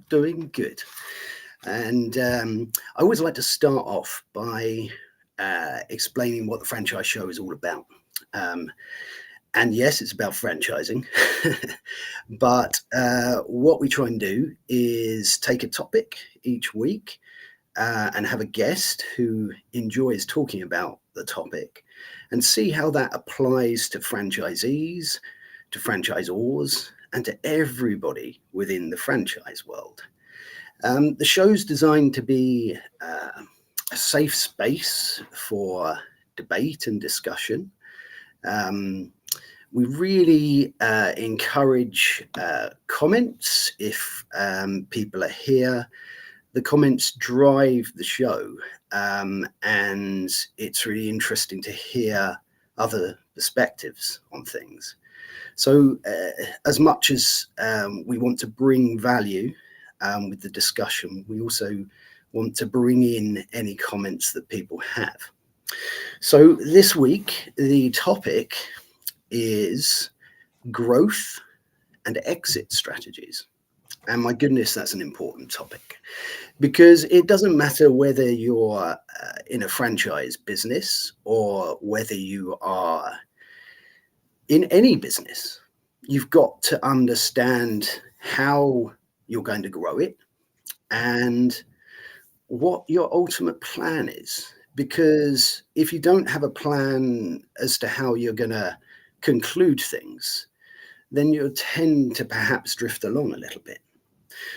Doing good. And I always like to start off by explaining what the franchise show is all about. Um, and yes, it's about franchising. But what we try and do is take a topic each week and have a guest who enjoys talking about the topic and see how that applies to franchisees, to franchisors, and to everybody within the franchise world. The show's designed to be a safe space for debate and discussion. Um, we really encourage comments if people are here. The comments drive the show, and it's really interesting to hear other perspectives on things. So, as much as we want to bring value with the discussion, we also want to bring in any comments that people have. So, this week, the topic is growth and exit strategies. And my goodness, that's an important topic because it doesn't matter whether you're in a franchise business or whether you are in any business. You've got to understand how you're going to grow it and what your ultimate plan is. Because if you don't have a plan as to how you're going to conclude things, then you'll tend to perhaps drift along a little bit.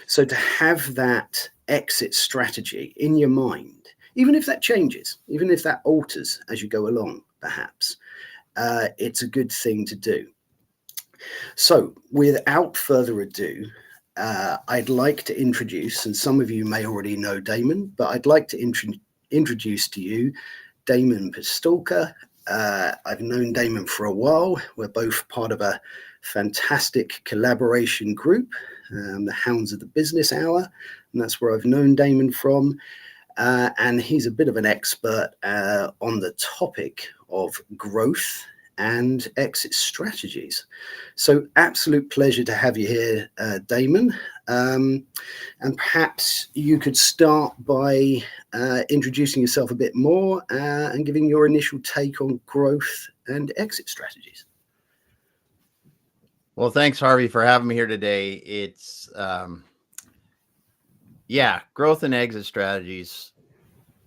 So to have that exit strategy in your mind, even if that changes, even if that alters as you go along, perhaps, it's a good thing to do. So without further ado, I'd like to introduce, and some of you may already know Damon, but I'd like to introduce to you Damon Pistulka. I've known Damon for a while. We're both part of a fantastic collaboration group, the Hounds of the Business Hour, and that's where I've known Damon from. And he's a bit of an expert on the topic of growth and exit strategies. So absolute pleasure to have you here, Damon. And perhaps you could start by introducing yourself a bit more and giving your initial take on growth and exit strategies. Well, thanks, Harvey, for having me here today. It's, growth and exit strategies.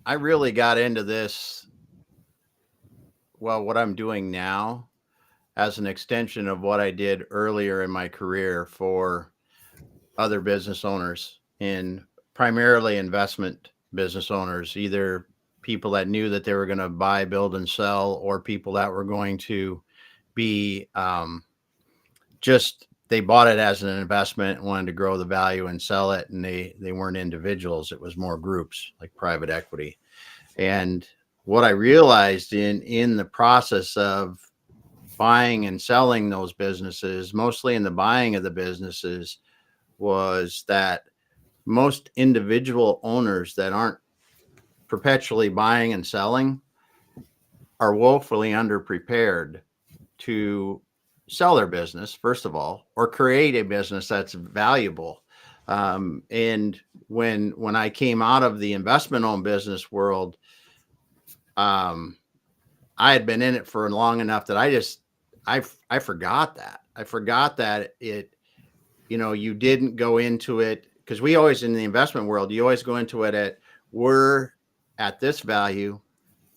I really got into this, what I'm doing now as an extension of what I did earlier in my career for other business owners, in primarily investment business owners, either people that knew that they were going to buy, build, and sell, or people that were going to be they bought it as an investment and wanted to grow the value and sell it. And they weren't individuals. It was more groups like private equity. And what I realized in the process of buying and selling those businesses, mostly in the buying of the businesses, was that most individual owners that aren't perpetually buying and selling are woefully underprepared to sell their business, first of all, or create a business that's valuable. And when I came out of the investment-owned business world, I had been in it for long enough that I forgot that. I forgot that you didn't go into it, because we always, in the investment world, you always go into it we're at this value,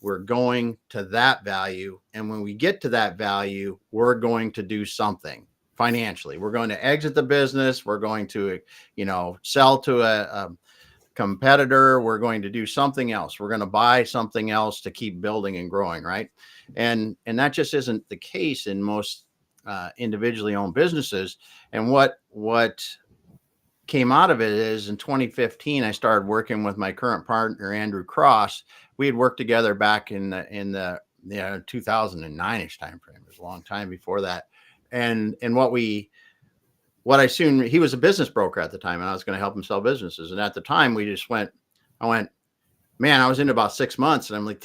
we're going to that value. And when we get to that value, we're going to do something financially. We're going to exit the business. We're going to, sell to a competitor. We're going to do something else. We're going to buy something else to keep building and growing. Right. And that just isn't the case in most individually owned businesses. And what came out of it is, in 2015, I started working with my current partner, Andrew Cross. We had worked together back in the 2009-ish timeframe. It was a long time before that. And he was a business broker at the time, and I was going to help him sell businesses. And at the time, I went, man, I was in about 6 months, and I'm like,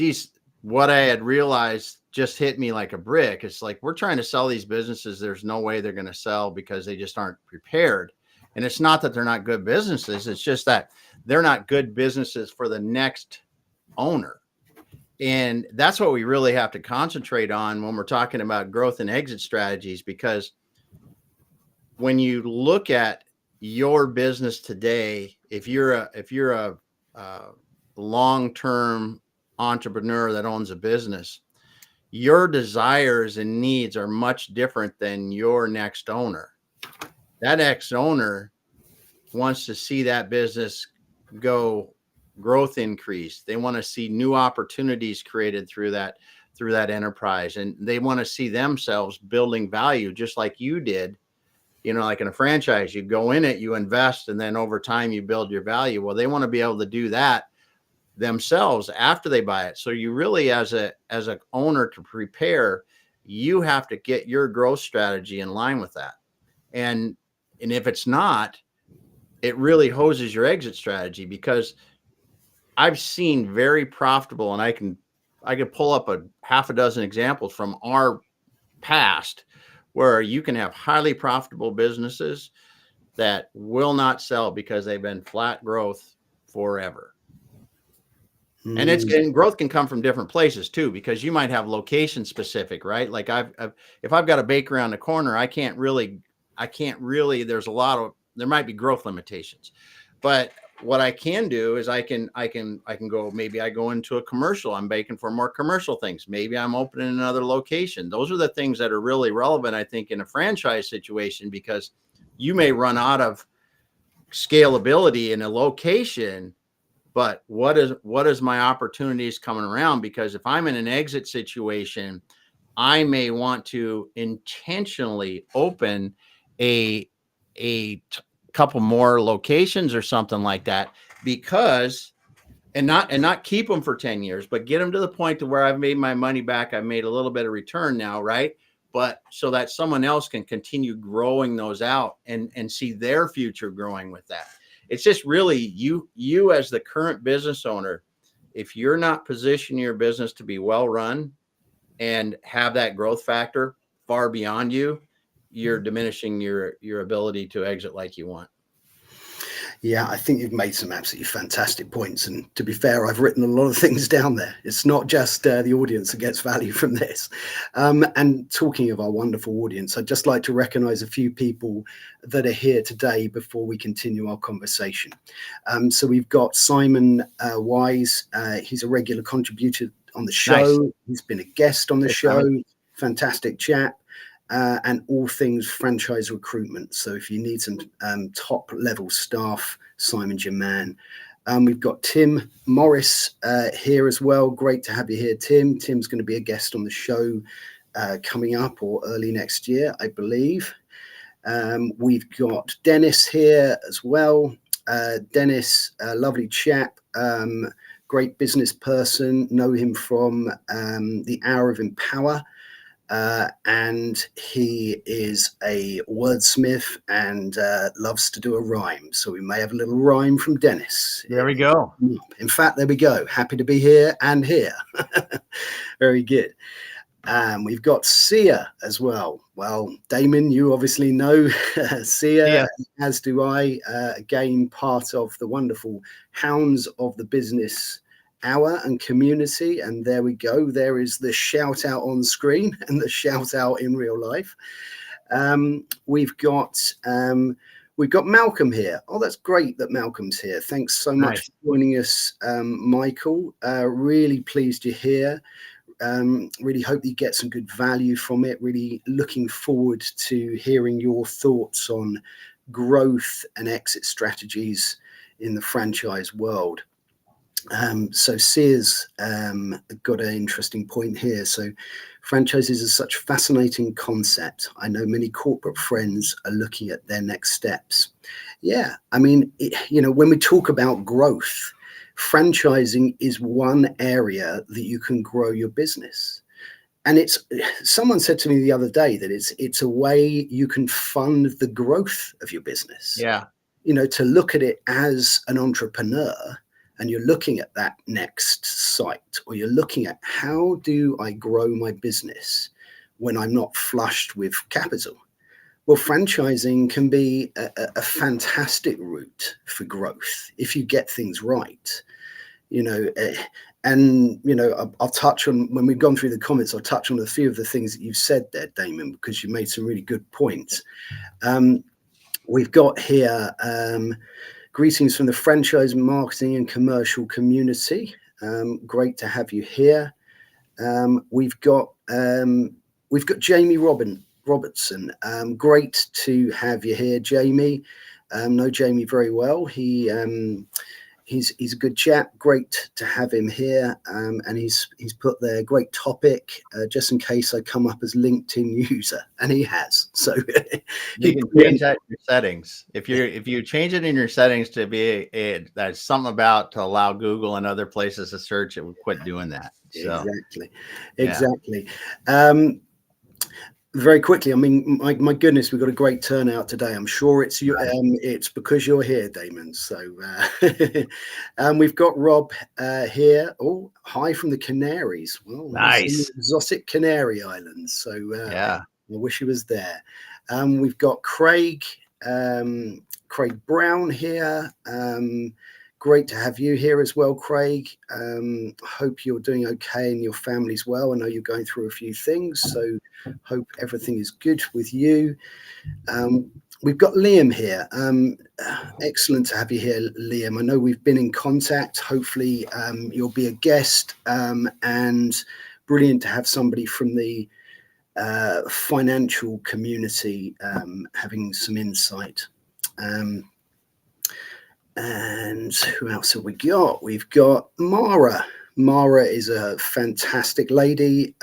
what I had realized just hit me like a brick. It's like, we're trying to sell these businesses. There's no way they're going to sell because they just aren't prepared. And it's not that they're not good businesses. It's just that they're not good businesses for the next owner. And that's what we really have to concentrate on when we're talking about growth and exit strategies, because when you look at your business today, if you're a long-term entrepreneur that owns a business, your desires and needs are much different than your next owner. That next owner wants to see that business growth increase. They want to see new opportunities created through that enterprise, and they want to see themselves building value just like you did. Like in a franchise, you go in it, you invest, and then over time you build your value. Well, they want to be able to do that themselves after they buy it. So you really, as an owner, to prepare, you have to get your growth strategy in line with that. And if it's not, it really hoses your exit strategy, because I've seen very profitable, and I can pull up a half a dozen examples from our past where you can have highly profitable businesses that will not sell because they've been flat growth forever. And growth can come from different places too, because you might have location specific, right? Like if I've got a bakery on the corner, I can't really, there might be growth limitations, but what I can do is I can go, maybe I go into a commercial, I'm baking for more commercial things. Maybe I'm opening another location. Those are the things that are really relevant, I think, in a franchise situation, because you may run out of scalability in a location, but what is my opportunities coming around? Because if I'm in an exit situation, I may want to intentionally open a couple more locations or something like that, because and not keep them for 10 years, but get them to the point to where I've made my money back. I've made a little bit of return now, right? But so that someone else can continue growing those out and see their future growing with that. It's just really you as the current business owner, if you're not positioning your business to be well run and have that growth factor far beyond you, you're diminishing your ability to exit like you want. Yeah, I think you've made some absolutely fantastic points. And to be fair, I've written a lot of things down there. It's not just the audience that gets value from this. And talking of our wonderful audience, I'd just like to recognize a few people that are here today before we continue our conversation. So we've got Simon Wise. He's a regular contributor on the show. Nice. He's been a guest on the show. Simon. Fantastic chap. And all things franchise recruitment. So if you need some top level staff, Simon's your man. We've got Tim Morris here as well. Great to have you here, Tim. Tim's going to be a guest on the show coming up or early next year, I believe. We've got Dennis here as well. Dennis, lovely chap, great business person. Know him from the Hour of Empower. And he is a wordsmith and loves to do a rhyme. So we may have a little rhyme from Dennis. There we go. In fact, there we go. Happy to be here and here. Very good. We've got Sia as well. Well, Damon, you obviously know Sia, yeah. As do I. Again, part of the wonderful Hounds of the Business Hour and community, and there we go. There is the shout out on screen and the shout out in real life. We've got Malcolm here. Oh, that's great that Malcolm's here. Thanks so much for joining us, Michael. Really pleased you're here. Really hope you get some good value from it. Really looking forward to hearing your thoughts on growth and exit strategies in the franchise world. So Sears got an interesting point here. So franchises are such a fascinating concept. I know many corporate friends are looking at their next steps. Yeah, I mean, when we talk about growth, franchising is one area that you can grow your business. And someone said to me the other day that it's a way you can fund the growth of your business. Yeah. To look at it as an entrepreneur, and you're looking at that next site, or you're looking at how do I grow my business when I'm not flushed with capital? Well, franchising can be a fantastic route for growth if you get things right. You know, and I'll touch on, when we've gone through the comments, I'll touch on a few of the things that you've said there, Damon, because you made some really good points. We've got here greetings from the franchise marketing and commercial community. Great to have you here. We've got Jamie Robertson. Great to have you here, Jamie. Know Jamie very well. He's a good chap. Great to have him here. And he's put there, great topic, just in case I come up as LinkedIn user, and he has. So you can change that in your settings. If you change it in your settings to be that's something about to allow Google and other places to search, it would quit doing that. So, exactly. Very quickly, I mean, my goodness, we've got a great turnout today. I'm sure it's you. It's because you're here, Damon. So we've got Rob here. Oh, hi from the Canaries. Well, nice, exotic Canary Islands. So yeah, I wish he was there. We've got Craig Brown here. Great to have you here as well, Craig. Hope you're doing okay and your family's well. I know you're going through a few things, so hope everything is good with you. We've got Liam here. Excellent to have you here, Liam. I know we've been in contact. Hopefully you'll be a guest, and brilliant to have somebody from the financial community having some insight. And who else have we got? We've got Mara. Mara is a fantastic lady.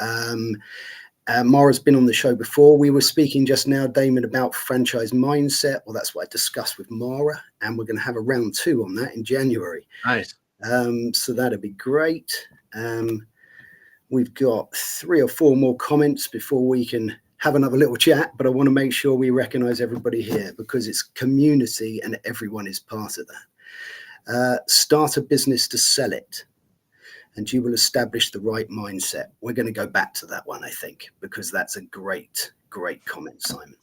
Mara's been on the show before. We were speaking just now, Damon, about franchise mindset. Well, that's what I discussed with Mara, and we're going to have a round 2 on that in January. Nice. So that'd be great. We've got 3 or 4 more comments before we can have another little chat, but I want to make sure we recognize everybody here because it's community and everyone is part of that. Start a business to sell it, and you will establish the right mindset. We're going to go back to that one, I think, because that's a great comment, Simon.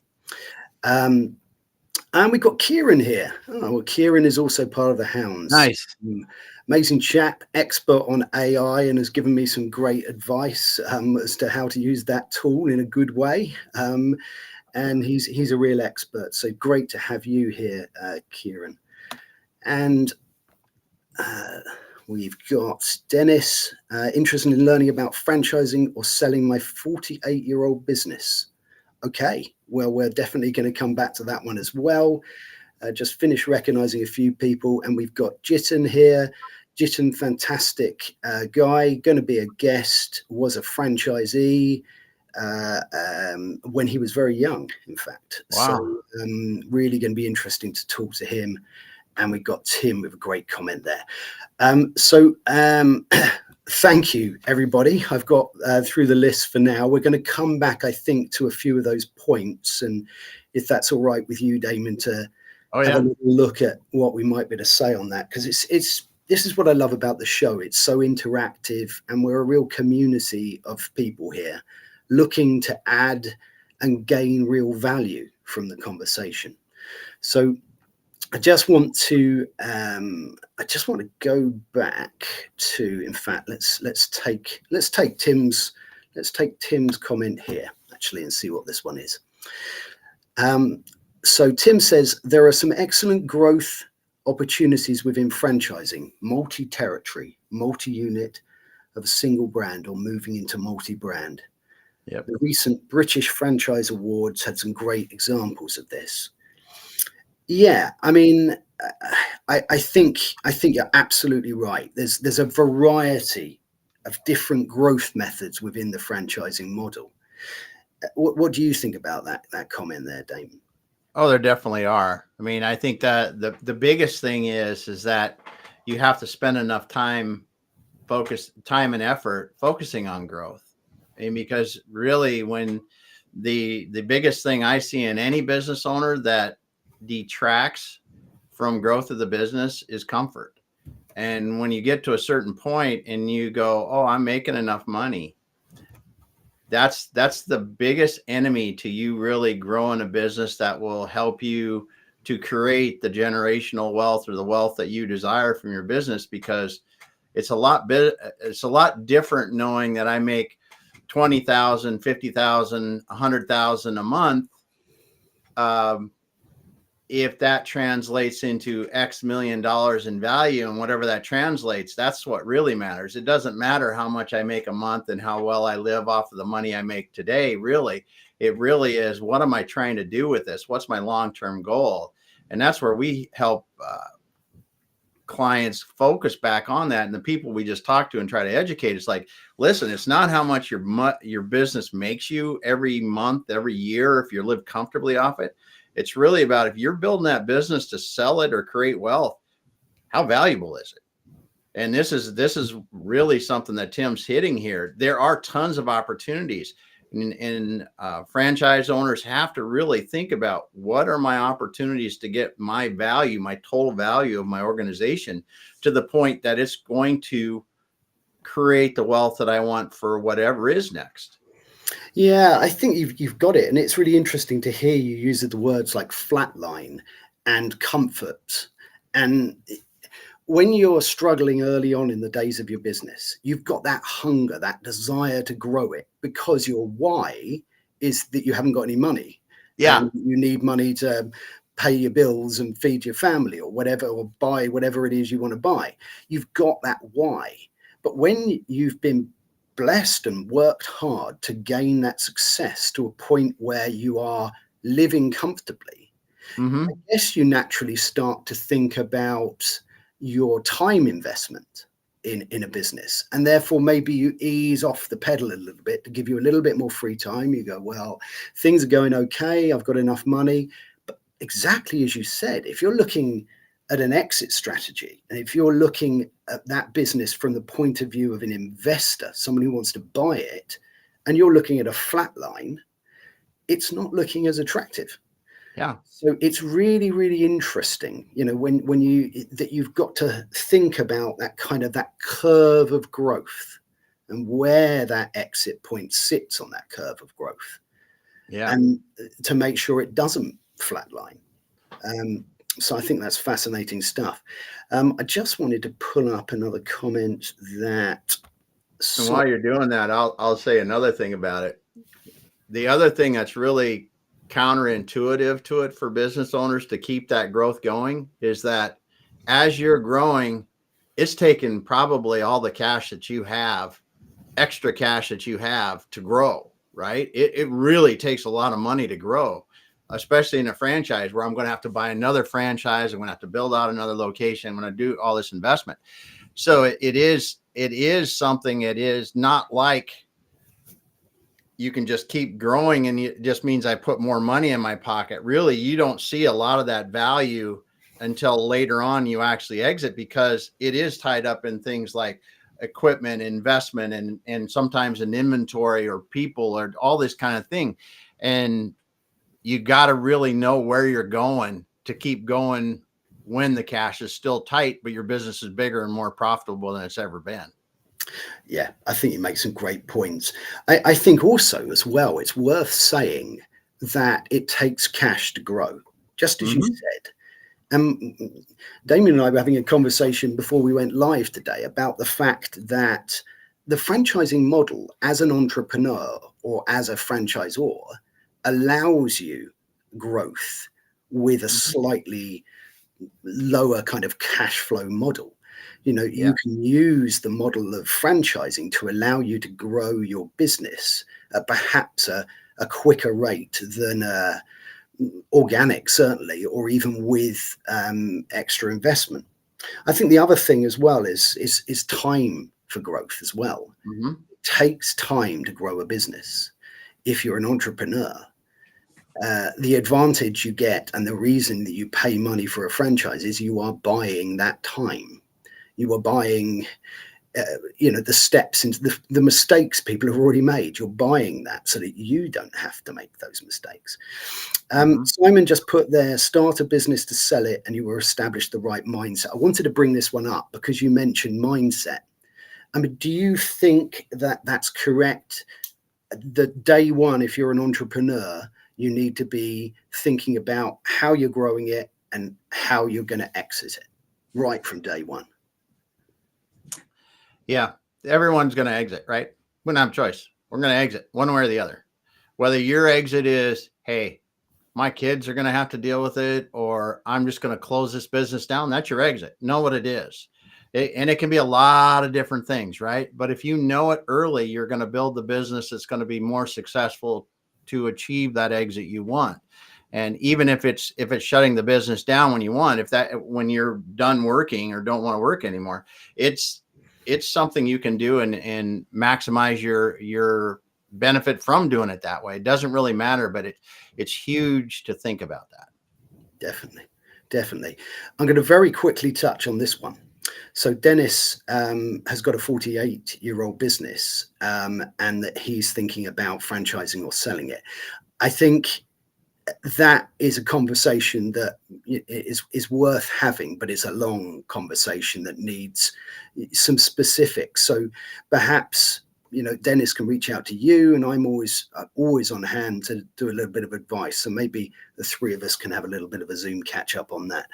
And we've got Kieran here. Oh, well, Kieran is also part of the Hounds. Nice. Amazing chap, expert on AI, and has given me some great advice as to how to use that tool in a good way. And he's a real expert. So great to have you here, Kieran. And we've got Dennis, interested in learning about franchising or selling my 48-year-old business. Okay, well, we're definitely going to come back to that one as well. Just finished recognizing a few people, and we've got Jitin here. Jitin, fantastic guy, going to be a guest, was a franchisee when he was very young, in fact. Wow. So really going to be interesting to talk to him. And we've got Tim with a great comment there. Thank you, everybody. I've got through the list for now. We're going to come back, I think, to a few of those points. And if that's all right with you, Damon, to have a little look at what we might be able to say on that, because this is what I love about the show. It's so interactive, and we're a real community of people here looking to add and gain real value from the conversation. So I just want to go back to, in fact, let's take Tim's comment here actually and see what this one is. So Tim says there are some excellent growth opportunities within franchising, multi-territory, multi-unit of a single brand, or moving into multi-brand. Yep. The recent British Franchise Awards had some great examples of this. Yeah, I mean, I think you're absolutely right. There's a variety of different growth methods within the franchising model. What do you think about that comment there, Damon? Oh, there definitely are. I mean, I think that the biggest thing is that you have to spend enough time and effort focusing on growth. And because really, when the biggest thing I see in any business owner that detracts from growth of the business is comfort. And when you get to a certain point and you go, oh, I'm making enough money, that's the biggest enemy to you really growing a business that will help you to create the generational wealth or the wealth that you desire from your business, because it's a lot different knowing that I make 20,000, 50,000, 100,000 a month. If that translates into X million dollars in value, and whatever that translates, that's what really matters. It doesn't matter how much I make a month and how well I live off of the money I make today. Really, it really is, what am I trying to do with this? What's my long-term goal? And that's where we help clients focus back on that. And the people we just talked to and try to educate, it's like, listen, it's not how much your business makes you every month, every year, if you live comfortably off it. It's really about, if you're building that business to sell it or create wealth, how valuable is it? And this is really something that Tim's hitting here. There are tons of opportunities, and franchise owners have to really think about, what are my opportunities to get my value, my total value of my organization, to the point that it's going to create the wealth that I want for whatever is next. Yeah, I think you've got it. And it's really interesting to hear you use the words like flatline and comfort. And when you're struggling early on in the days of your business, you've got that hunger, that desire to grow it, because your why is that you haven't got any money. Yeah. And you need money to pay your bills and feed your family or whatever, or buy whatever it is you want to buy. You've got that why. But when you've been blessed and worked hard to gain that success to a point where you are living comfortably, I guess you naturally start to think about your time investment in a business, and therefore maybe you ease off the pedal a little bit to give you a little bit more free time. You go, well, things are going okay, I've got enough money. But exactly as you said, if you're looking at an exit strategy, and if you're looking at that business from the point of view of an investor, someone who wants to buy it, and you're looking at a flat line, it's not looking as attractive. Yeah. So it's really, really interesting, when you've got to think about that kind of that curve of growth and where that exit point sits on that curve of growth. Yeah. And to make sure it doesn't flatline. So I think that's fascinating stuff. I just wanted to pull up another comment that. And while you're doing that, I'll say another thing about it. The other thing that's really counterintuitive to it for business owners to keep that growth going is that as you're growing, it's taking probably all the cash that you have, extra cash that you have, to grow, right? It really takes a lot of money to grow, especially in a franchise where I'm going to have to buy another franchise. I'm going to have to build out another location. I'm going to do all this investment. So it is something. It is not like you can just keep growing and it just means I put more money in my pocket. Really, you don't see a lot of that value until later on you actually exit, because it is tied up in things like equipment, investment, and sometimes an inventory or people or all this kind of thing. And you got to really know where you're going to keep going when the cash is still tight, but your business is bigger and more profitable than it's ever been. Yeah, I think you make some great points. I think also as well, it's worth saying that it takes cash to grow, just as you said. Damon and I were having a conversation before we went live today about the fact that the franchising model as an entrepreneur or as a franchisor allows you growth with a slightly lower kind of cash flow model. You can use the model of franchising to allow you to grow your business at perhaps a quicker rate than organic, certainly, or even with extra investment. I think the other thing as well is time for growth as well. It takes time to grow a business. If you're an entrepreneur, the advantage you get and the reason that you pay money for a franchise is you are buying that time. You are buying, the steps into the mistakes people have already made. You're buying that so that you don't have to make those mistakes. Simon just put there, start a business to sell it and you will establish the right mindset. I wanted to bring this one up because you mentioned mindset. I mean, do you think that that's correct? the day one, if you're an entrepreneur, you need to be thinking about how you're growing it and how you're going to exit it right from day one. Yeah, everyone's going to exit, right? We don't have a choice. We're going to exit one way or the other. Whether your exit is, hey, my kids are going to have to deal with it, or I'm just going to close this business down, that's your exit. Know what it is. And it can be a lot of different things, right? But if you know it early, you're going to build the business that's going to be more successful to achieve that exit you want. And even if it's shutting the business down when you want, when you're done working or don't want to work anymore, it's something you can do and maximize your benefit from doing it that way. It doesn't really matter, but it's huge to think about that. Definitely. I'm going to very quickly touch on this one. So Dennis has got a 48-year-old business and that he's thinking about franchising or selling it. I think that is a conversation that is worth having, but it's a long conversation that needs some specifics. So perhaps, Dennis can reach out to you, and I'm always on hand to do a little bit of advice. So maybe the three of us can have a little bit of a Zoom catch up on that.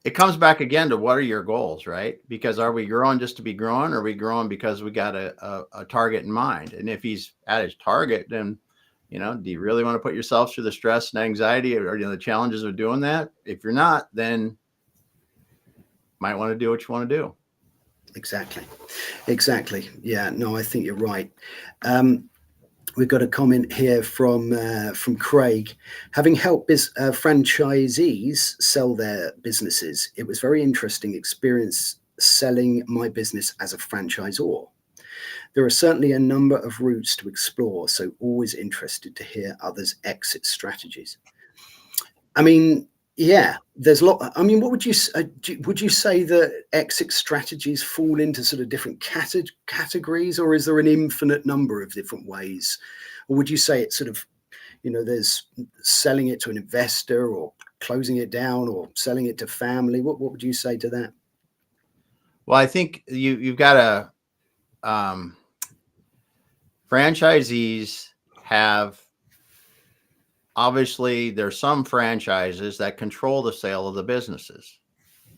It comes back again to what are your goals, right? Because are we growing just to be growing, or are we growing because we got a target in mind? And if he's at his target, then, do you really want to put yourself through the stress and anxiety or the challenges of doing that? If you're not, then you might want to do what you want to do. Exactly. Yeah, no, I think you're right. We've got a comment here from Craig. Having helped franchisees sell their businesses, it was very interesting experience selling my business as a franchisor. There are certainly a number of routes to explore, so always interested to hear others' exit strategies. I mean, yeah, there's a lot. I mean, what would you say that exit strategies fall into sort of different categories, or is there an infinite number of different ways? Or would you say it's sort of, there's selling it to an investor or closing it down or selling it to family? What would you say to that? Well, I think you've got to, franchisees have, obviously, there's some franchises that control the sale of the businesses.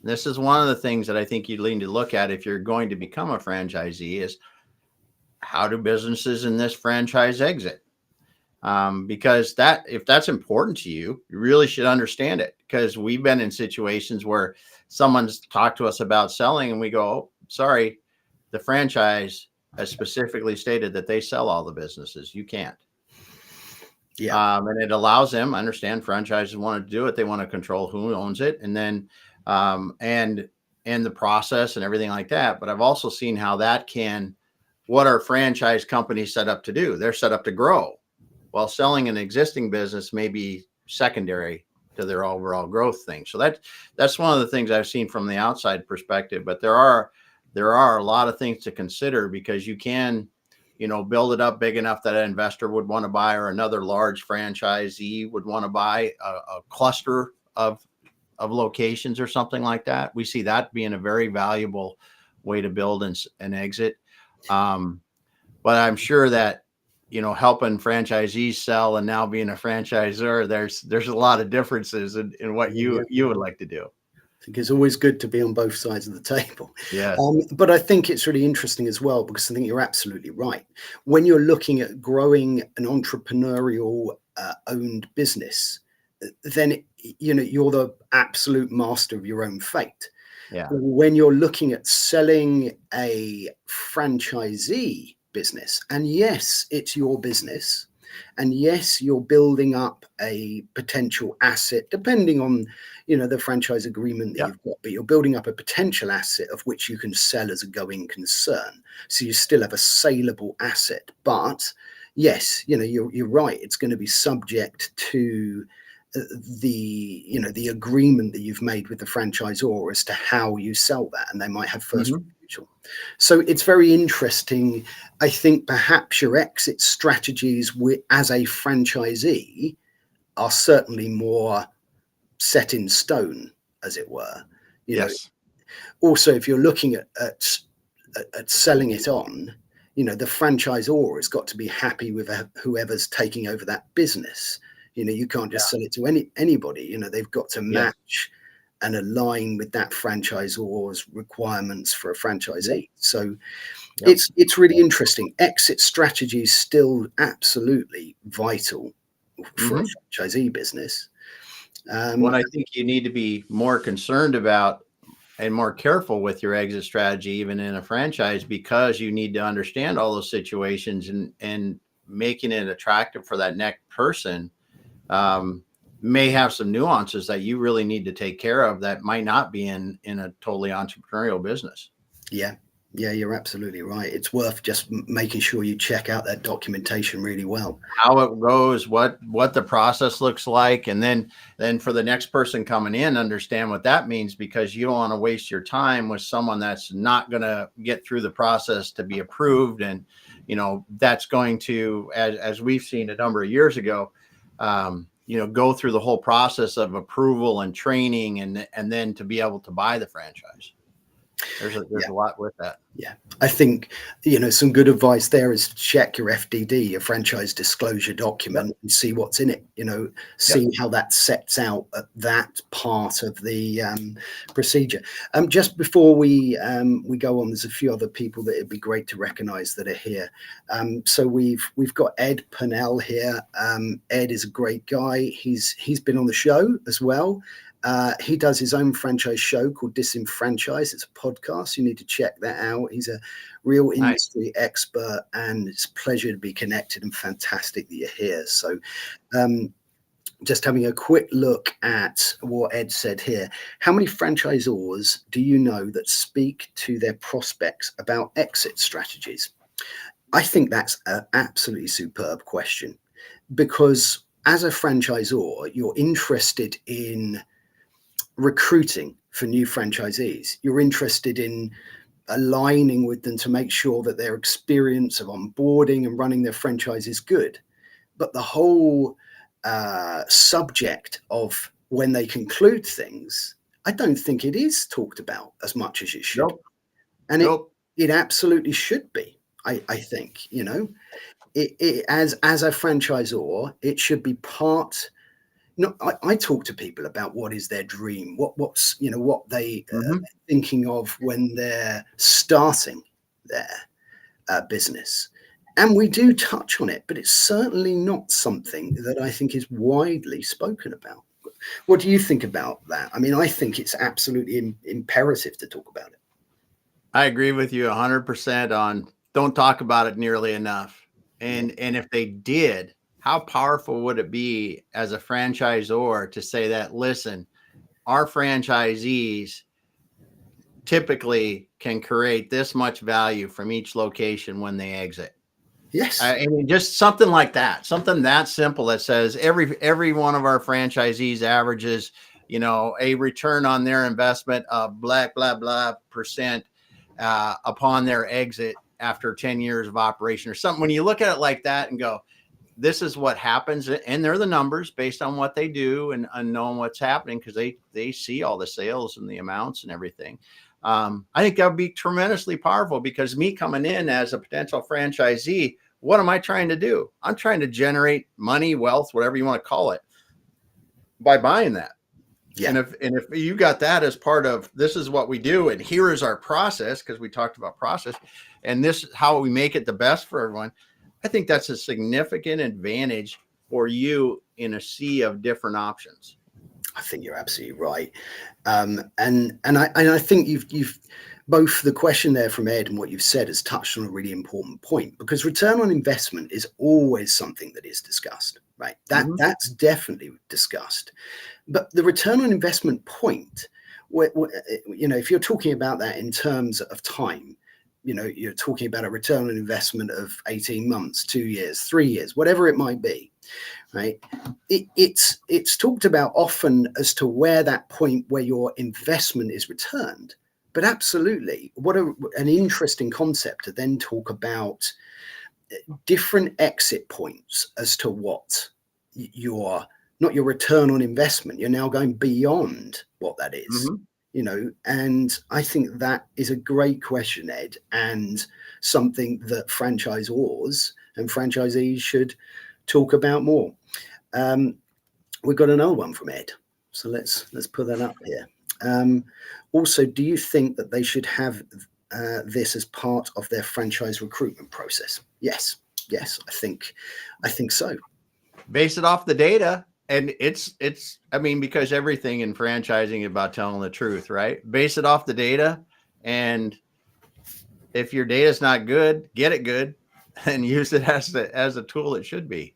And this is one of the things that I think you need to look at if you're going to become a franchisee is how do businesses in this franchise exit? Because if that's important to you, you really should understand it, because we've been in situations where someone's talked to us about selling and we go, oh, sorry, the franchise has specifically stated that they sell all the businesses. You can't. Yeah. And it allows them, I understand franchises want to do it. They want to control who owns it, and then, and the process and everything like that. But I've also seen how what are franchise companies set up to do? They're set up to grow, while selling an existing business may be secondary to their overall growth thing. So that's one of the things I've seen from the outside perspective, but there are a lot of things to consider, because you can, build it up big enough that an investor would want to buy, or another large franchisee would want to buy a cluster of locations or something like that. We see that being a very valuable way to build an exit. But I'm sure that, helping franchisees sell and now being a franchisor, there's a lot of differences in what you would like to do. I think it's always good to be on both sides of the table. Yeah. But I think it's really interesting as well, because I think you're absolutely right. When you're looking at growing an entrepreneurial owned business, then you're the absolute master of your own fate. Yeah. When you're looking at selling a franchisee business, and yes, it's your business, and yes, you're building up a potential asset, depending on the franchise agreement that you've got, but you're building up a potential asset of which you can sell as a going concern. So you still have a saleable asset, but yes, you're right. It's going to be subject to the agreement that you've made with the franchisor as to how you sell that, and they might have first refusal. So it's very interesting. I think perhaps your exit strategies as a franchisee are certainly more set in stone, as it were. Yes. Also, if you're looking at selling it on, the franchisor has got to be happy with whoever's taking over that business. You can't just sell it to anybody. They've got to match and align with that franchisor's requirements for a franchisee. So it's really interesting. Exit strategy is still absolutely vital for a franchisee business. What I think you need to be more concerned about and more careful with your exit strategy, even in a franchise, because you need to understand all those situations, and making it attractive for that next person may have some nuances that you really need to take care of that might not be in a totally entrepreneurial business. Yeah, you're absolutely right. It's worth just making sure you check out that documentation really well. How it goes, what the process looks like, and then for the next person coming in, understand what that means, because you don't want to waste your time with someone that's not going to get through the process to be approved. And, that's going to, as we've seen a number of years ago, go through the whole process of approval and training, and then to be able to buy the franchise. There's a lot with that. Yeah, I think, some good advice there is check your FDD, your franchise disclosure document, and see what's in it, see how that sets out that part of the procedure. Just before we go on, there's a few other people that it'd be great to recognize that are here. So we've got Ed Purnell here. Ed is a great guy. He's been on the show as well. He does his own franchise show called Disenfranchise. It's a podcast. You need to check that out. He's a real industry expert, and it's a pleasure to be connected, and fantastic that you're here. So just having a quick look at what Ed said here. How many franchisors do you know that speak to their prospects about exit strategies? I think that's an absolutely superb question, because as a franchisor, you're interested in recruiting for new franchisees. You're interested in aligning with them to make sure that their experience of onboarding and running their franchise is good. But the whole subject of when they conclude things, I don't think it is talked about as much as it should. And it absolutely should be. I think, as a franchisor, it should be part. I talk to people about what is their dream, what's what they are thinking of when they're starting their business, and we do touch on it, but it's certainly not something that I think is widely spoken about. What do you think about that? I mean, I think it's absolutely imperative to talk about it. I agree with you 100% on don't talk about it nearly enough, and if they did, how powerful would it be as a franchisor to say that, listen, our franchisees typically can create this much value from each location when they exit? Yes. I mean, just something like that, something that simple that says every one of our franchisees averages, a return on their investment of blah, blah, blah percent upon their exit after 10 years of operation or something. When you look at it like that and go, this is what happens, and they're the numbers based on what they do and knowing what's happening, because they see all the sales and the amounts and everything. I think that would be tremendously powerful, because me coming in as a potential franchisee, what am I trying to do? I'm trying to generate money, wealth, whatever you want to call it, by buying that. Yeah. And if you got that as part of, this is what we do, and here is our process, because we talked about process, and this is how we make it the best for everyone, I think that's a significant advantage for you in a sea of different options. I think you're absolutely right. And I think you've both the question there from Ed and what you've said has touched on a really important point, because return on investment is always something that is discussed, right? That's definitely discussed. But the return on investment point, if you're talking about that in terms of time, you're talking about a return on investment of 18 months, 2 years, 3 years, whatever it might be, right? It's talked about often as to where that point where your investment is returned. But absolutely, what an interesting concept to then talk about different exit points as to what not your return on investment. You're now going beyond what that is. And I think that is a great question, Ed, and something that franchisors and franchisees should talk about more. We've got another one from Ed, so let's put that up here. Also, do you think that they should have this as part of their franchise recruitment process? Yes, I think so. Base it off the data. And it's, I mean, because everything in franchising is about telling the truth, right? Base it off the data. And if your data is not good, get it good and use it as a tool it should be.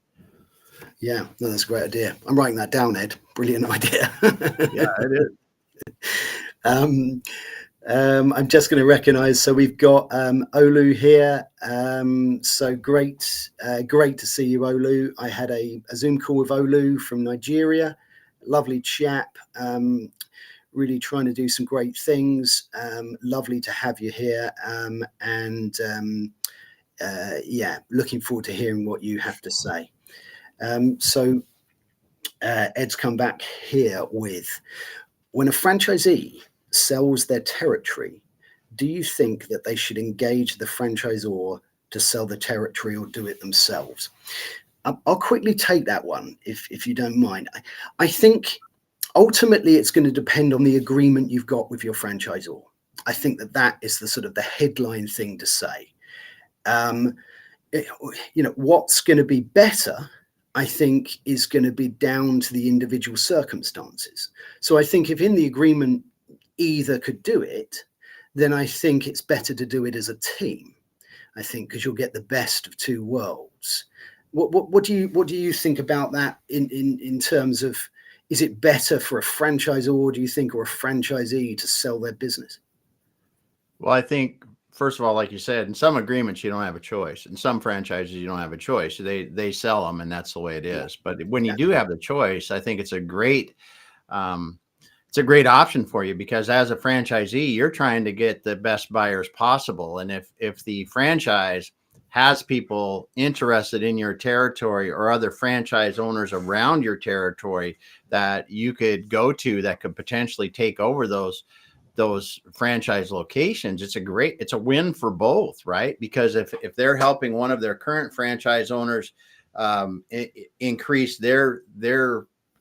Yeah, no, that's a great idea. I'm writing that down, Ed. Brilliant idea. Yeah, it is. I'm just going to recognize. So we've got Olu here. So great to see you, Olu. I had a Zoom call with Olu from Nigeria. Lovely chap. Really trying to do some great things. Lovely to have you here. Yeah, looking forward to hearing what you have to say. So Ed's come back here with, when a franchisee sells their territory, do you think that they should engage the franchisor to sell the territory or do it themselves? I'll quickly take that one if you don't mind. I think ultimately it's going to depend on the agreement you've got with your franchisor. I think that is the sort of the headline thing to say. What's going to be better, I think, is going to be down to the individual circumstances. So I think if in the agreement either could do it, then I think it's better to do it as a team. I think because you'll get the best of two worlds. What do you think about that in terms of, is it better for a franchisor, do you think, or a franchisee to sell their business? Well, I think, first of all, like you said, in some agreements, you don't have a choice. In some franchises, you don't have a choice. They sell them, and that's the way it is. But when you do have the choice, I think it's a great option for you, because as a franchisee, you're trying to get the best buyers possible. And if the franchise has people interested in your territory or other franchise owners around your territory that you could go to that could potentially take over those franchise locations, it's a win for both, right? Because if they're helping one of their current franchise owners increase their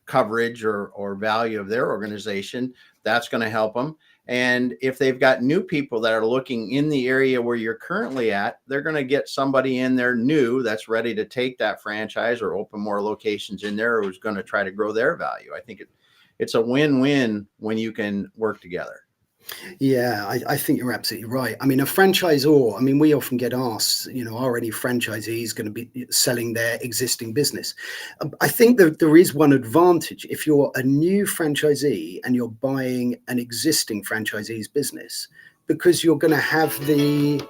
coverage or value of their organization, that's going to help them. And if they've got new people that are looking in the area where you're currently at, they're going to get somebody in there new that's ready to take that franchise or open more locations in there, who's going to try to grow their value. I think it's a win-win when you can work together. Yeah, I think you're absolutely right. I mean, a franchisor, I mean, we often get asked, are any franchisees going to be selling their existing business? I think that there is one advantage. If you're a new franchisee and you're buying an existing franchisee's business, because you're going to have the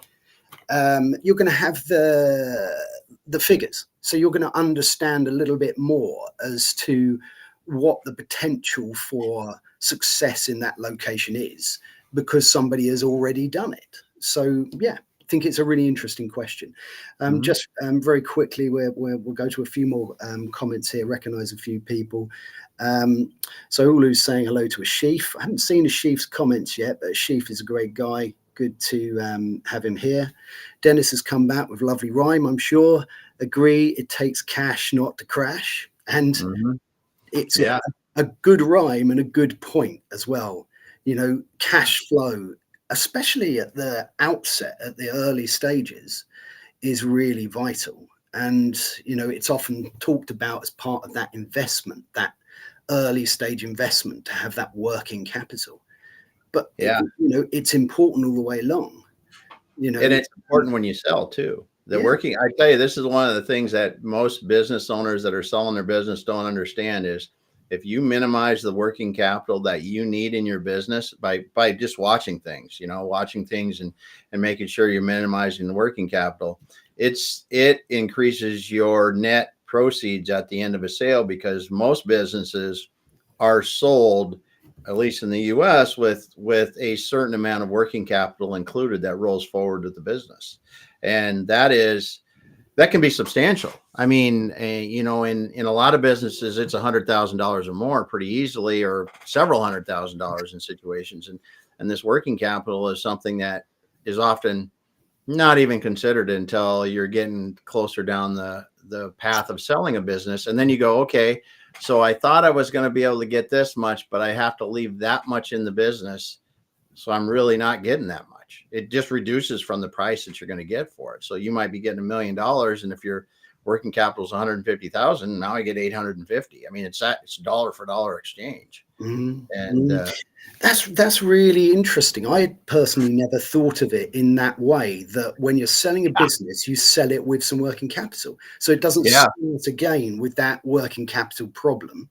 figures. So you're going to understand a little bit more as to what the potential for success in that location is, because somebody has already done it. So yeah, I think it's a really interesting question. Just very quickly, we'll go to a few more comments here, recognize a few people. So Ulu's saying hello to Ashif. I haven't seen Ashif's comments yet, but Ashif is a great guy. Good to have him here. Dennis has come back with lovely rhyme, I'm sure. Agree, it takes cash not to crash. And it's a good rhyme and a good point as well. Cash flow, especially at the outset, at the early stages, is really vital. And, it's often talked about as part of that investment, that early stage investment, to have that working capital. But, it's important all the way along. And it's important when you sell too. Working, I tell you, this is one of the things that most business owners that are selling their business don't understand is, if you minimize the working capital that you need in your business by just watching things, and making sure you're minimizing the working capital, it increases your net proceeds at the end of a sale, because most businesses are sold, at least in the US, with a certain amount of working capital included that rolls forward to the business. And that is That can be substantial. I mean, you know, in a lot of businesses, it's $100,000 or more pretty easily, or several $100,000 in situations. And this working capital is something that is often not even considered until you're getting closer down the path of selling a business. And then you go, okay, so I thought I was going to be able to get this much, but I have to leave that much in the business. So I'm really not getting that much. It just reduces from the price that you're going to get for it. So you might be getting $1 million. And if your working capital is 150,000, now I get 850. I mean, it's dollar for dollar exchange. Mm-hmm. And that's really interesting. I personally never thought of it in that way, that when you're selling a business, you sell it with some working capital. So it doesn't start again with that working capital problem.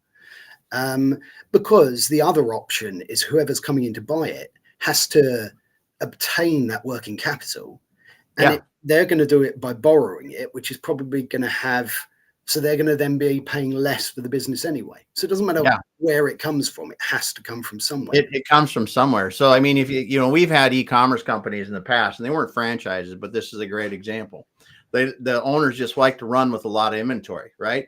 Because the other option is whoever's coming in to buy it has to obtain that working capital, and they're going to do it by borrowing it, which is probably going to have, so they're going to then be paying less for the business anyway. So it doesn't matter where it comes from. It has to come from somewhere. It comes from somewhere. So, I mean, if you know, we've had e-commerce companies in the past, and they weren't franchises, but this is a great example. The owners just like to run with a lot of inventory, right?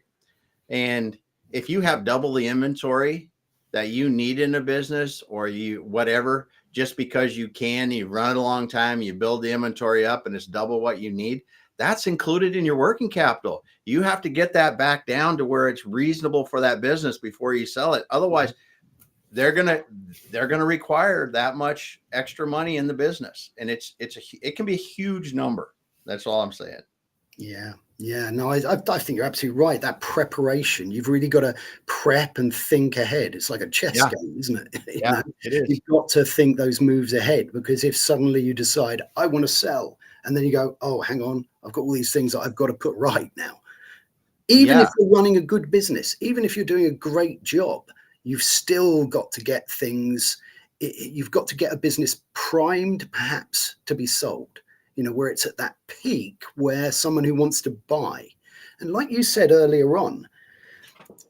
And if you have double the inventory that you need in a business, or you whatever, just because you run it a long time, you build the inventory up and it's double what you need, that's included in your working capital. You have to get that back down to where it's reasonable for that business before you sell it. Otherwise, they're gonna require that much extra money in the business, and it can be a huge number. That's all I'm saying. Yeah, no, I think you're absolutely right. That preparation, you've really got to prep and think ahead. It's like a chess game, isn't it? It is. You've got to think those moves ahead, because if suddenly you decide, I want to sell, and then you go, oh, hang on, I've got all these things that I've got to put right now. Even if you're running a good business, even if you're doing a great job, you've still got to get things, you've got to get a business primed perhaps to be sold. You know, where it's at that peak where someone who wants to buy, and like you said earlier on,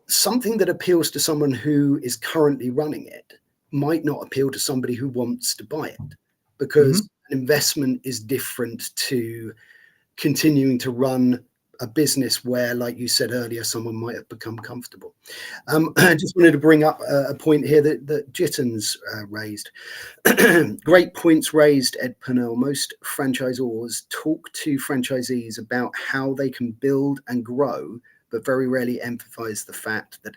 something that appeals to someone who is currently running it might not appeal to somebody who wants to buy it, because an investment is different to continuing to run a business where, like you said earlier, someone might have become comfortable. I just wanted to bring up a point here that Jitten's raised. Great points raised, Ed Purnell. Most franchisors talk to franchisees about how they can build and grow, but very rarely emphasize the fact that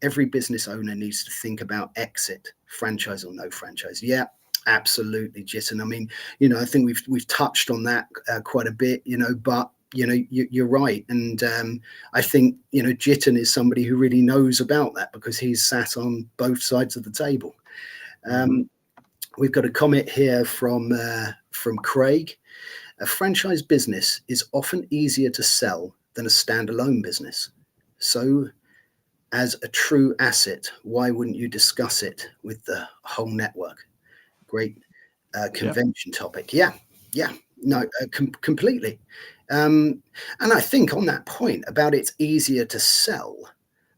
every business owner needs to think about exit, franchise or no franchise. Yeah, absolutely, Jitten. I mean, you know, I think we've touched on that quite a bit, you know, but you know, you're right. And I think, you know, Jitten is somebody who really knows about that, because he's sat on both sides of the table. We've got a comment here from Craig. A franchise business is often easier to sell than a standalone business. So as a true asset, why wouldn't you discuss it with the whole network? Great convention topic. Yeah. No, completely. And I think on that point about it's easier to sell,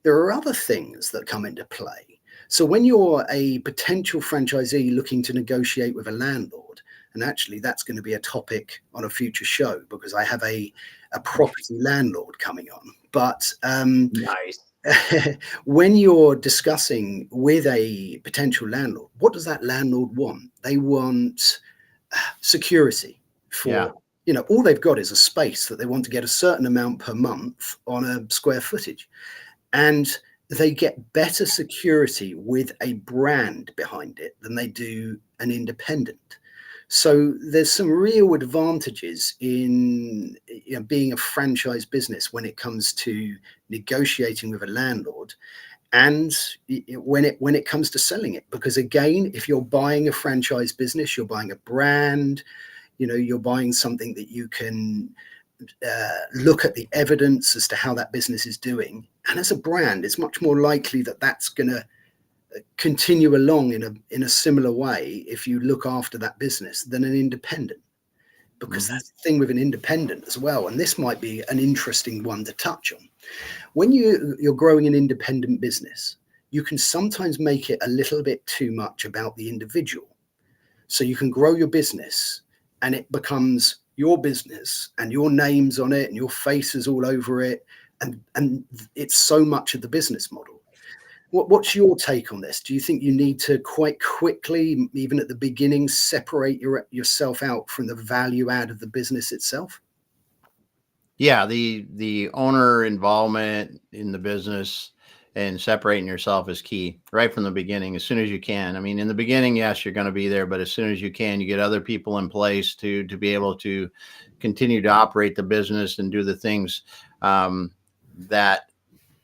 there are other things that come into play. So when you're a potential franchisee looking to negotiate with a landlord, and actually that's going to be a topic on a future show, because I have a property landlord coming on. But Nice. when you're discussing with a potential landlord, what does that landlord want? They want security for, you know, all they've got is a space that they want to get a certain amount per month on a square footage. And they get better security with a brand behind it than they do an independent. So there's some real advantages in, you know, being a franchise business when it comes to negotiating with a landlord, and when it comes to selling it. Because again, if you're buying a franchise business, you're buying a brand, you know, you're buying something that you can look at the evidence as to how that business is doing. And as a brand, it's much more likely that that's going to continue along in a similar way if you look after that business than an independent. Because that's the thing with an independent as well, and this might be an interesting one to touch on. When you're growing an independent business, you can sometimes make it a little bit too much about the individual. So you can grow your business and it becomes your business and your name's on it and your face is all over it, and it's so much of the business model. What's your take on this? Do you think you need to quite quickly, even at the beginning, separate yourself out from the value add of the business itself? Yeah, the owner involvement in the business and separating yourself is key right from the beginning, as soon as you can. I mean, in the beginning, yes, you're going to be there, but as soon as you can, you get other people in place to be able to continue to operate the business and do the things that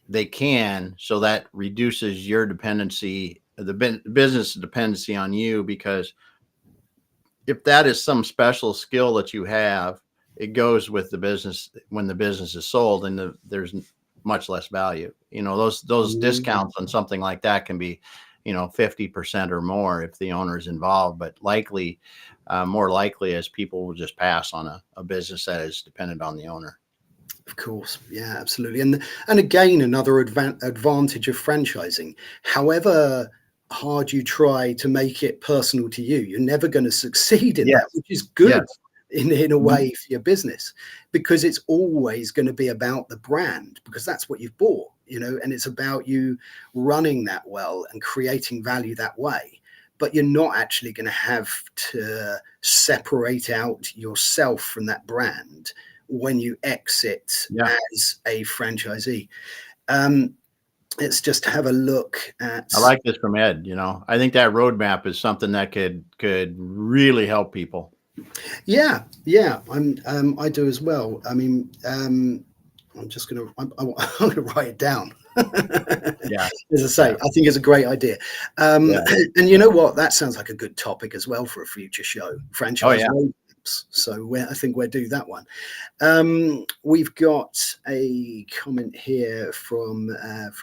they can, so that reduces your dependency, the business dependency on you, because if that is some special skill that you have, it goes with the business when the business is sold, and there's much less value. Those discounts on something like that can be, 50% or more if the owner is involved, but more likely as people will just pass on a business that is dependent on the owner. Of course. Yeah, absolutely. And again, another advantage of franchising, however hard you try to make it personal to you, you're never going to succeed in that, which is good in a way for your business, because it's always going to be about the brand, because that's what you've bought, and it's about you running that well and creating value that way. But you're not actually going to have to separate out yourself from that brand when you exit as a franchisee. Let's just have a look at. I like this from Ed. I think that roadmap is something that could really help people. Yeah, I do as well. I mean, I'm gonna write it down. As I say, I think it's a great idea. And you know what? That sounds like a good topic as well for a future show. Franchise roadmaps. So I think we'll do that one. We've got a comment here from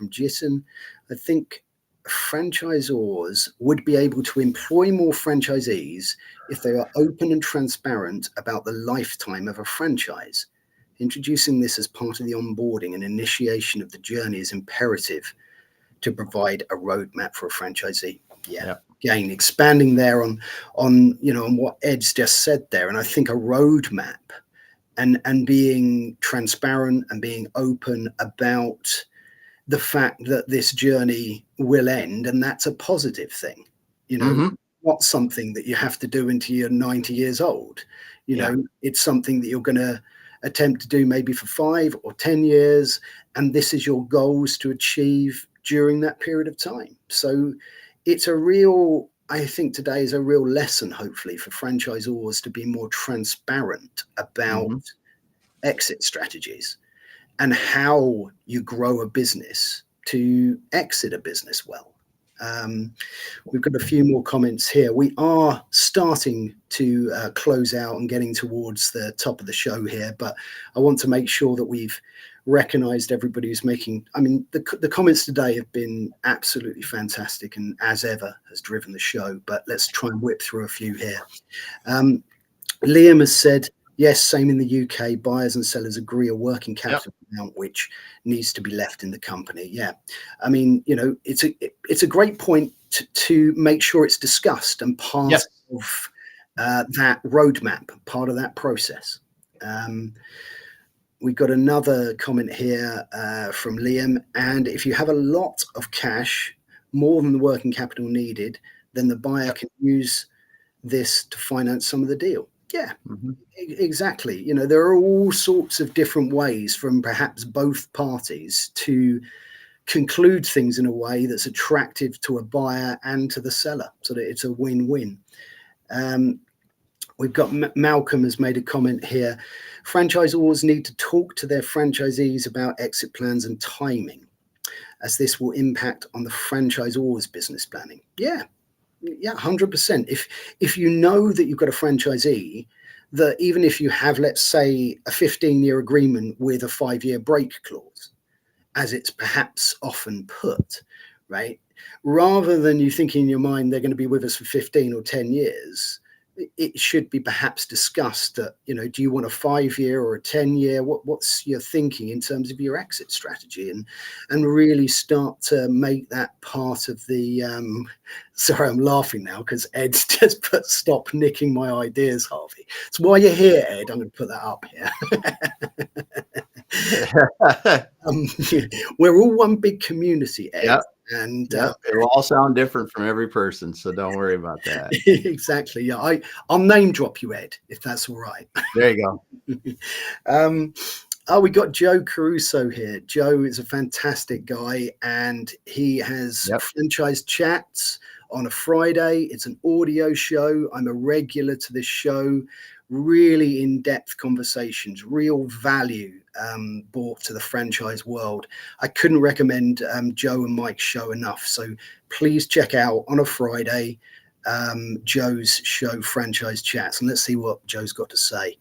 Jason. I think franchisors would be able to employ more franchisees if they are open and transparent about the lifetime of a franchise. Introducing this as part of the onboarding and initiation of the journey is imperative to provide a roadmap for a franchisee. Again, expanding there on what Ed's just said there. And I think a roadmap and being transparent and being open about the fact that this journey will end, and that's a positive thing, not something that you have to do until you're 90 years old. It's something that you're going to attempt to do maybe for 5 or 10 years, and this is your goals to achieve during that period of time. So I think today is a real lesson, hopefully, for franchisors to be more transparent about exit strategies and how you grow a business to exit a business well. We've got a few more comments here. We are starting to close out and getting towards the top of the show here, but I want to make sure that we've recognized everybody who's the comments today have been absolutely fantastic, and as ever has driven the show, but let's try and whip through a few here. Liam has said, yes, same in the UK, buyers and sellers agree a working capital amount which needs to be left in the company. I mean, it's a great point to make sure it's discussed and part of that roadmap, part of that process. We've got another comment here from Liam. And if you have a lot of cash, more than the working capital needed, then the buyer can use this to finance some of the deal. Exactly. There are all sorts of different ways from perhaps both parties to conclude things in a way that's attractive to a buyer and to the seller, so that it's a win-win. We've got Malcolm has made a comment here. Franchisors need to talk to their franchisees about exit plans and timing, as this will impact on the franchisor's business planning. 100%. If you know that you've got a franchisee that even if you have, let's say, a 15-year agreement with a 5-year break clause, as it's perhaps often put, right? Rather than you thinking in your mind they're going to be with us for 15 or 10 years, it should be perhaps discussed that, do you want a 5-year or a 10-year? What's your thinking in terms of your exit strategy, and really start to make that part of the, sorry, I'm laughing now because Ed's just put stop nicking my ideas, Harvey. So while you're here, Ed, I'm going to put that up here. We're all one big community, Ed. Yep. And Yep. It will all sound different from every person, so don't worry about that. Exactly. Yeah, I'll name drop you, Ed, if that's all right. There you go. We got Joe Caruso here. Joe is a fantastic guy, and he has franchise chats on a Friday. It's an audio show. I'm a regular to this show. Really in-depth conversations, real value brought to the franchise world. I couldn't recommend Joe and Mike's show enough. So please check out on a Friday Joe's show, Franchise Chats, and let's see what Joe's got to say.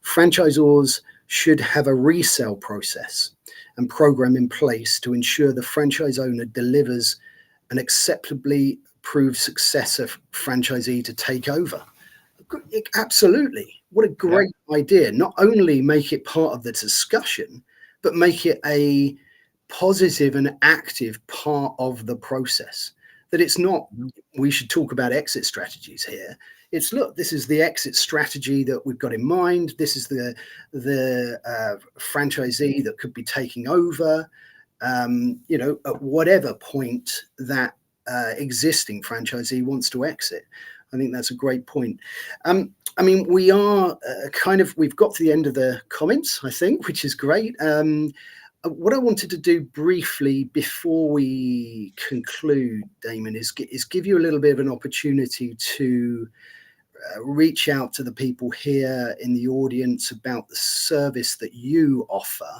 Franchisors should have a resale process and program in place to ensure the franchise owner delivers an acceptably proved successor franchisee to take over. Absolutely. What a great idea. Not only make it part of the discussion, but make it a positive and active part of the process. That it's not, we should talk about exit strategies here. It's, look, this is the exit strategy that we've got in mind. This is the franchisee that could be taking over, at whatever point that existing franchisee wants to exit. I think that's a great point. We are we've got to the end of the comments, I think, which is great. What I wanted to do briefly before we conclude, Damon, is give you a little bit of an opportunity to reach out to the people here in the audience about the service that you offer,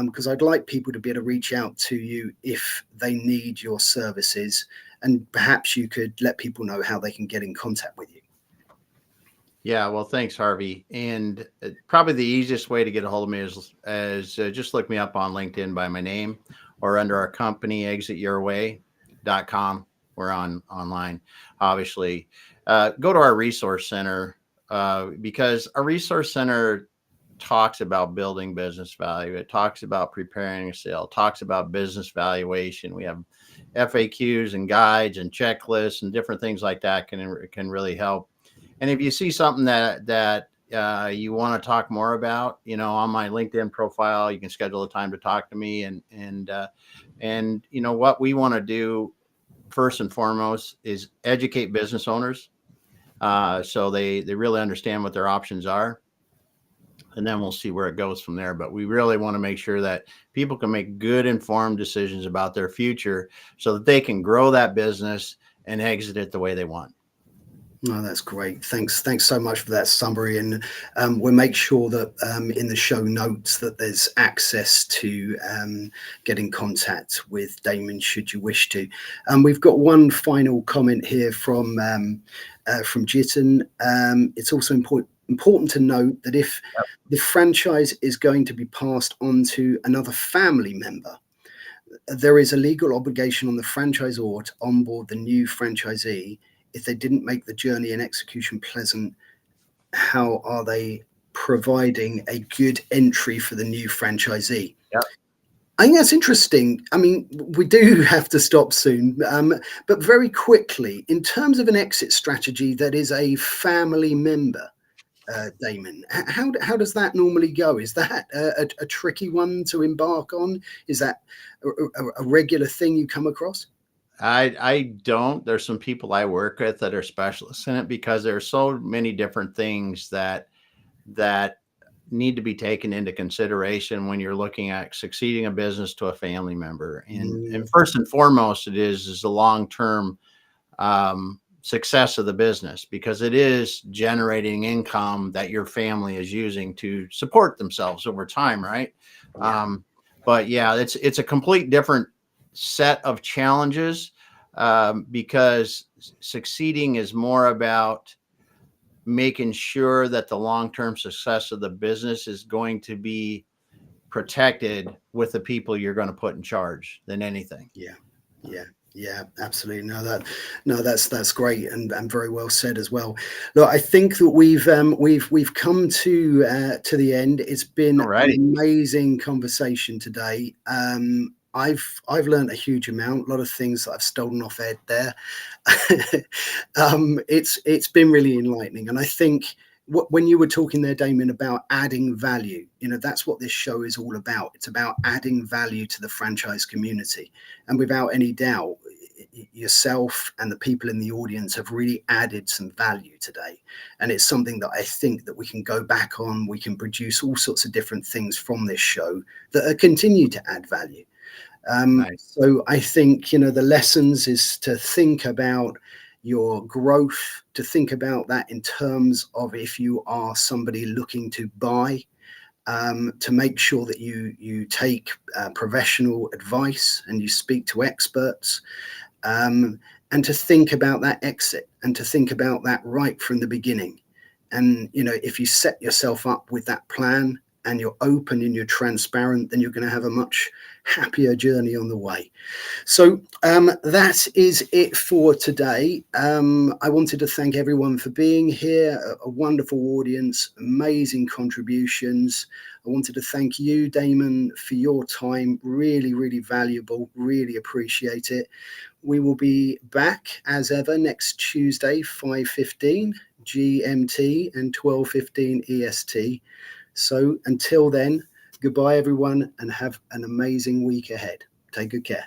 because I'd like people to be able to reach out to you if they need your services, and perhaps you could let people know how they can get in contact with you. Yeah, well, thanks, Harvey. And probably the easiest way to get a hold of me is just look me up on LinkedIn by my name, or under our company, exityourway.com. We're online, obviously. Go to our resource center, because our resource center talks about building business value. It talks about preparing a sale, talks about business valuation. We have FAQs and guides and checklists and different things like that can really help. And if you see something that you want to talk more about, on my LinkedIn profile, you can schedule a time to talk to me. And what we want to do first and foremost is educate business owners, so they really understand what their options are. And then we'll see where it goes from there. But we really want to make sure that people can make good, informed decisions about their future so that they can grow that business and exit it the way they want. Oh, that's great. Thanks so much for that summary. And we'll make sure that in the show notes that there's access to get in contact with Damon should you wish to. We've got one final comment here from Jitin. It's also important to note that if the franchise is going to be passed on to another family member, there is a legal obligation on the franchisor to onboard the new franchisee. If they didn't make the journey and execution pleasant, how are they providing a good entry for the new franchisee? Yep. I think that's interesting. I mean, we do have to stop soon, but very quickly, in terms of an exit strategy that is a family member, Damon, how does that normally go? Is that a tricky one to embark on? Is that a regular thing you come across? I don't. There's some people I work with that are specialists in it, because there are so many different things that need to be taken into consideration when you're looking at succeeding a business to a family member. And first and foremost, it is the long-term success of the business, because it is generating income that your family is using to support themselves over time, right? Yeah. But yeah, it's a complete different set of challenges, because succeeding is more about making sure that the long-term success of the business is going to be protected with the people you're going to put in charge than anything. Yeah. Yeah, absolutely. That's great and very well said as well. Look, I think that we've come to the end. It's been All an righty. amazing conversation today. I've learned a huge amount, a lot of things that I've stolen off Ed there. It's been really enlightening, and I think when you were talking there, Damon, about adding value, that's what this show is all about. It's about adding value to the franchise community, and without any doubt, yourself and the people in the audience have really added some value today, and it's something that I think that we can go back on. We can produce all sorts of different things from this show that continue to add value. Nice. So I think, the lessons is to think about your growth, to think about that in terms of if you are somebody looking to buy, to make sure that you take professional advice and you speak to experts, and to think about that exit and to think about that right from the beginning. And, if you set yourself up with that plan and you're open and you're transparent, then you're going to have a much happier journey on the way. So that is it for today. I wanted to thank everyone for being here, a wonderful audience, amazing contributions. I wanted to thank you, Damon, for your time. Really, really valuable. Really appreciate it. We will be back as ever next Tuesday, 5:15 GMT and 12:15 EST. So until then, goodbye, everyone, and have an amazing week ahead. Take good care.